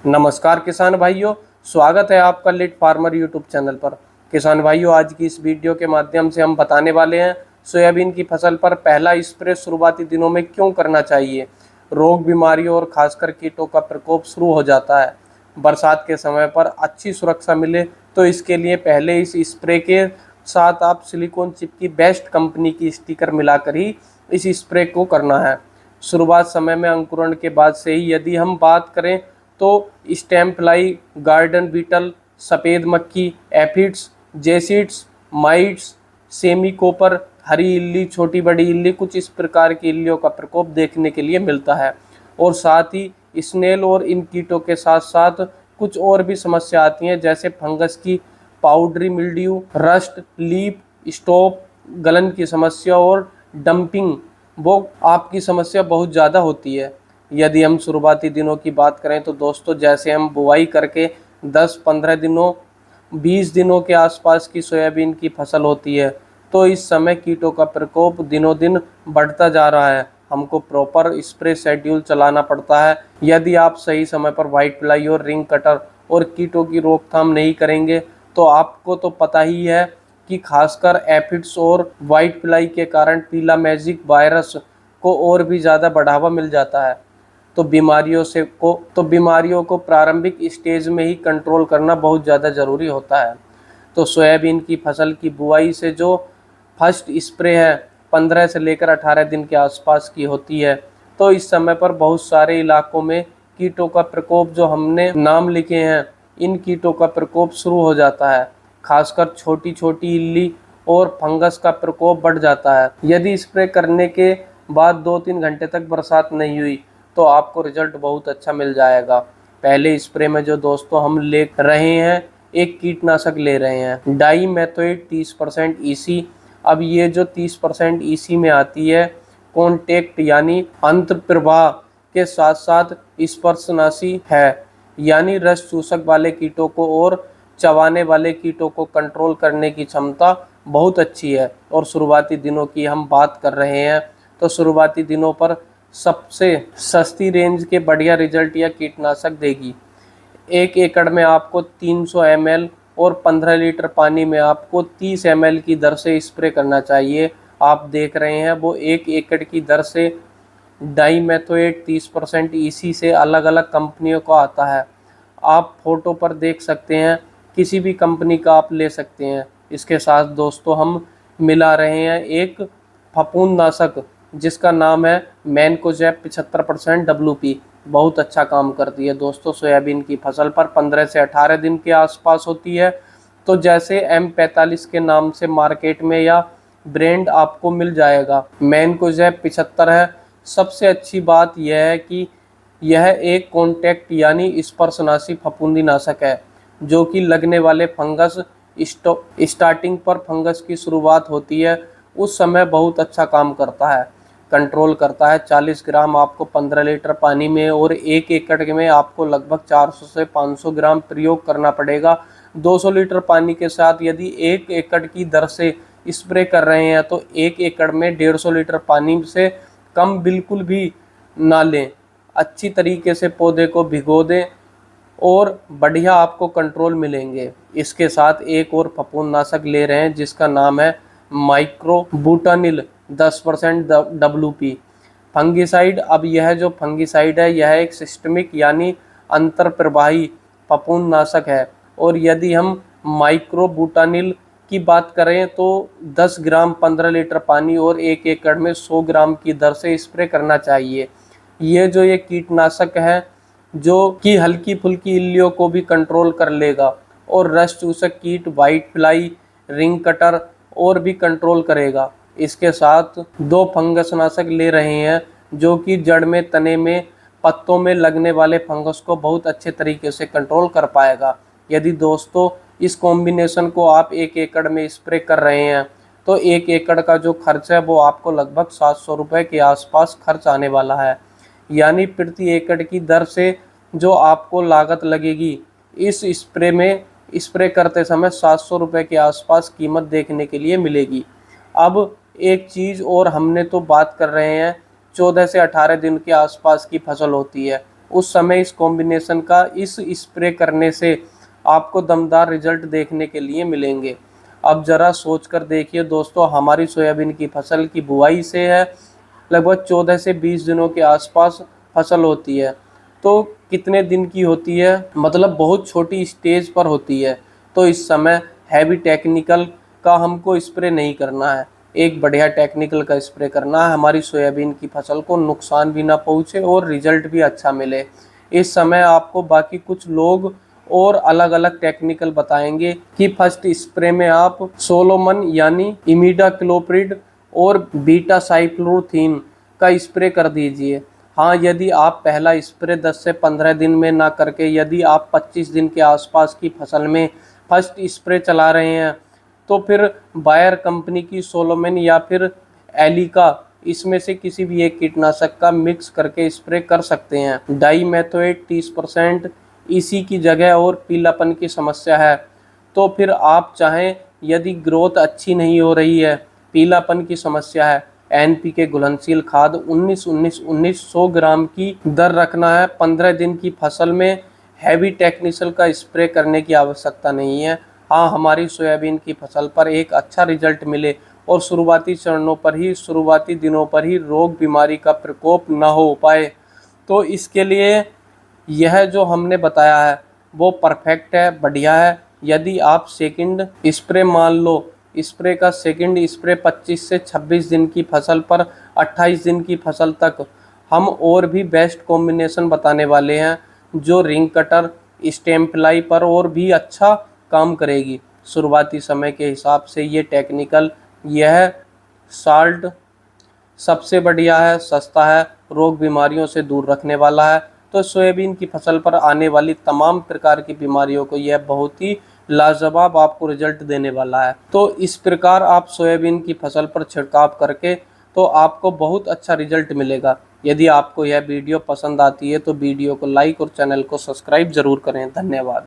नमस्कार किसान भाइयों, स्वागत है आपका लिट फार्मर यूट्यूब चैनल पर। किसान भाइयों, आज की इस वीडियो के माध्यम से हम बताने वाले हैं सोयाबीन की फसल पर पहला स्प्रे शुरुआती दिनों में क्यों करना चाहिए। रोग, बीमारियों और खासकर कीटों का प्रकोप शुरू हो जाता है। बरसात के समय पर अच्छी सुरक्षा मिले तो इसके लिए पहले इस स्प्रे के साथ आप सिलिकॉन चिप की बेस्ट कंपनी की स्टिकर मिलाकर ही इस स्प्रे को करना है। शुरुआत समय में अंकुरण के बाद से ही यदि हम बात करें तो स्टेम फ्लाई, गार्डन बीटल, सफ़ेद मक्खी, एफिड्स, जेसिड्स, माइट्स, सेमी कोपर, हरी इल्ली, छोटी बड़ी इल्ली, कुछ इस प्रकार की इल्लियों का प्रकोप देखने के लिए मिलता है। और साथ ही स्नेल और इन कीटों के साथ साथ कुछ और भी समस्या आती हैं, जैसे फंगस की, पाउडरी मिल्ड्यू, रस्ट, लीप, स्टॉप, गलन की समस्या और डंपिंग, वो आपकी समस्या बहुत ज़्यादा होती है। यदि हम शुरुआती दिनों की बात करें तो दोस्तों, जैसे हम बुआई करके 10-15 दिनों 20 दिनों के आसपास की सोयाबीन की फसल होती है, तो इस समय कीटों का प्रकोप दिनों दिन बढ़ता जा रहा है। हमको प्रॉपर स्प्रे शेड्यूल चलाना पड़ता है। यदि आप सही समय पर वाइट फ्लाई और रिंग कटर और कीटों की रोकथाम नहीं करेंगे तो आपको तो पता ही है कि खासकर एफिड्स और वाइट फ्लाई के कारण पीला मैजिक वायरस को और भी ज़्यादा बढ़ावा मिल जाता है। तो बीमारियों को प्रारंभिक स्टेज में ही कंट्रोल करना बहुत ज़्यादा ज़रूरी होता है। तो सोयाबीन की फसल की बुआई से जो फर्स्ट स्प्रे है 15 से लेकर 18 दिन के आसपास की होती है। तो इस समय पर बहुत सारे इलाकों में कीटों का प्रकोप, जो हमने नाम लिखे हैं, इन कीटों का प्रकोप शुरू हो जाता है। खासकर छोटी छोटी इल्ली और फंगस का प्रकोप बढ़ जाता है। यदि स्प्रे करने के बाद 2-3 घंटे तक बरसात नहीं हुई तो आपको रिजल्ट बहुत अच्छा मिल जाएगा। पहले स्प्रे में जो दोस्तों हम ले रहे हैं, एक कीटनाशक ले रहे हैं डाइमेथोएट 30% ईसी। अब ये जो 30% ईसी में आती है, कॉन्टेक्ट यानी अंतर प्रवाह के साथ साथ स्पर्शनाशी है, यानी रस चूसक वाले कीटों को और चबाने वाले कीटों को कंट्रोल करने की क्षमता बहुत अच्छी है। और शुरुआती दिनों की हम बात कर रहे हैं तो शुरुआती दिनों पर सबसे सस्ती रेंज के बढ़िया रिजल्ट या कीटनाशक देगी। 1 एकड़ में आपको 300 ml और 15 लीटर पानी में आपको 30 ml की दर से स्प्रे करना चाहिए। आप देख रहे हैं वो 1 एकड़ की दर से डाइमेथोएट 30% ईसी से अलग अलग कंपनियों का आता है। आप फोटो पर देख सकते हैं, किसी भी कंपनी का आप ले सकते हैं। इसके साथ दोस्तों हम मिला रहे हैं एक फफूंदनाशक जिसका नाम है मैनकोजेब 75% WP। बहुत अच्छा काम करती है दोस्तों। सोयाबीन की फसल पर 15 से 18 दिन के आसपास होती है। तो जैसे M45 के नाम से मार्केट में या ब्रांड आपको मिल जाएगा, मैनकोजेब 75 है। सबसे अच्छी बात यह है कि यह एक कॉन्टैक्ट यानी स्पर्शनाशी फफूंदीनाशक है, जो कि लगने वाले फंगस, स्टार्टिंग पर फंगस की शुरुआत होती है उस समय बहुत अच्छा काम करता है, कंट्रोल करता है। 40 ग्राम आपको 15 लीटर पानी में और 1 एकड़ में आपको लगभग 400 से 500 ग्राम प्रयोग करना पड़ेगा। 200 लीटर पानी के साथ यदि 1 एकड़ की दर से स्प्रे कर रहे हैं तो 1 एकड़ में 150 लीटर पानी से कम बिल्कुल भी ना लें। अच्छी तरीके से पौधे को भिगो दें और बढ़िया आपको कंट्रोल मिलेंगे। इसके साथ एक और फफूंदनाशक ले रहे हैं जिसका नाम है माइक्रोबुटानिल 10% WP फंगिसाइड। अब यह जो फंगिसाइड है, यह एक सिस्टमिक यानी अंतर प्रवाही फफूंदनाशक है। और यदि हम माइक्रोबुटानिल की बात करें तो 10 ग्राम 15 लीटर पानी और 1 एकड़ में 100 ग्राम की दर से स्प्रे करना चाहिए। ये जो ये कीटनाशक है, जो कि हल्की फुल्की इल्लियों को भी कंट्रोल कर लेगा और रस चूसक कीट, वाइट फ्लाई, रिंग कटर और भी कंट्रोल करेगा। इसके साथ 2 फंगस नाशक ले रहे हैं जो कि जड़ में, तने में, पत्तों में लगने वाले फंगस को बहुत अच्छे तरीके से कंट्रोल कर पाएगा। यदि दोस्तों इस कॉम्बिनेशन को आप 1 एकड़ में स्प्रे कर रहे हैं तो 1 एकड़ का जो खर्च है वो आपको लगभग 700 रुपये के आसपास खर्च आने वाला है। यानी प्रति एकड़ की दर से जो आपको लागत लगेगी इस स्प्रे करते समय 700 रुपये के आसपास कीमत देखने के लिए मिलेगी। अब एक चीज़ और, हमने तो बात कर रहे हैं 14 से 18 दिन के आसपास की फसल होती है उस समय इस कॉम्बिनेशन का इस स्प्रे करने से आपको दमदार रिजल्ट देखने के लिए मिलेंगे। अब ज़रा सोच कर देखिए दोस्तों, हमारी सोयाबीन की फसल की बुआई से है लगभग 14 से 20 दिनों के आसपास फसल होती है। तो कितने दिन की होती है, मतलब बहुत छोटी स्टेज पर होती है। तो इस समय हैवी टेक्निकल का हमको स्प्रे नहीं करना है, एक बढ़िया टेक्निकल का स्प्रे करना है, हमारी सोयाबीन की फसल को नुकसान भी ना पहुँचे और रिजल्ट भी अच्छा मिले। इस समय आपको बाकी कुछ लोग और अलग अलग टेक्निकल बताएंगे कि फर्स्ट स्प्रे में आप सोलोमन यानी इमिडाक्लोप्रिड और बीटा साइक्लोथीन का स्प्रे कर दीजिए। हाँ, यदि आप पहला स्प्रे 10 से 15 दिन में ना करके यदि आप 25 दिन के आसपास की फसल में फर्स्ट स्प्रे चला रहे हैं तो फिर बायर कंपनी की सोलोमन या फिर एलिका, इसमें से किसी भी एक कीटनाशक का मिक्स करके स्प्रे कर सकते हैं। डाईमेथोएट 30% इसी की जगह और पीलापन की समस्या है तो फिर आप चाहें, यदि ग्रोथ अच्छी नहीं हो रही है, पीलापन की समस्या है, एनपीके घुलनशील खाद 19-19-19 100 ग्राम की दर रखना है। 15 दिन की फसल में हैवी टेक्निकल का स्प्रे करने की आवश्यकता नहीं है। हाँ, हमारी सोयाबीन की फसल पर एक अच्छा रिजल्ट मिले और शुरुआती चरणों पर ही, शुरुआती दिनों पर ही रोग बीमारी का प्रकोप न हो पाए, तो इसके लिए यह जो हमने बताया है वो परफेक्ट है, बढ़िया है। यदि आप सेकंड स्प्रे मान लो, स्प्रे का सेकंड स्प्रे 25 से 26 दिन की फसल पर 28 दिन की फसल तक हम और भी बेस्ट कॉम्बिनेशन बताने वाले हैं जो रिंग कटर स्टेम फ्लाई पर और भी अच्छा काम करेगी। शुरुआती समय के हिसाब से ये टेक्निकल, यह साल्ट सबसे बढ़िया है, सस्ता है, रोग बीमारियों से दूर रखने वाला है। तो सोयाबीन की फसल पर आने वाली तमाम प्रकार की बीमारियों को यह बहुत ही लाजवाब आपको रिजल्ट देने वाला है। तो इस प्रकार आप सोयाबीन की फसल पर छिड़काव करके तो आपको बहुत अच्छा रिजल्ट मिलेगा। यदि आपको यह वीडियो पसंद आती है तो वीडियो को लाइक और चैनल को सब्सक्राइब जरूर करें। धन्यवाद।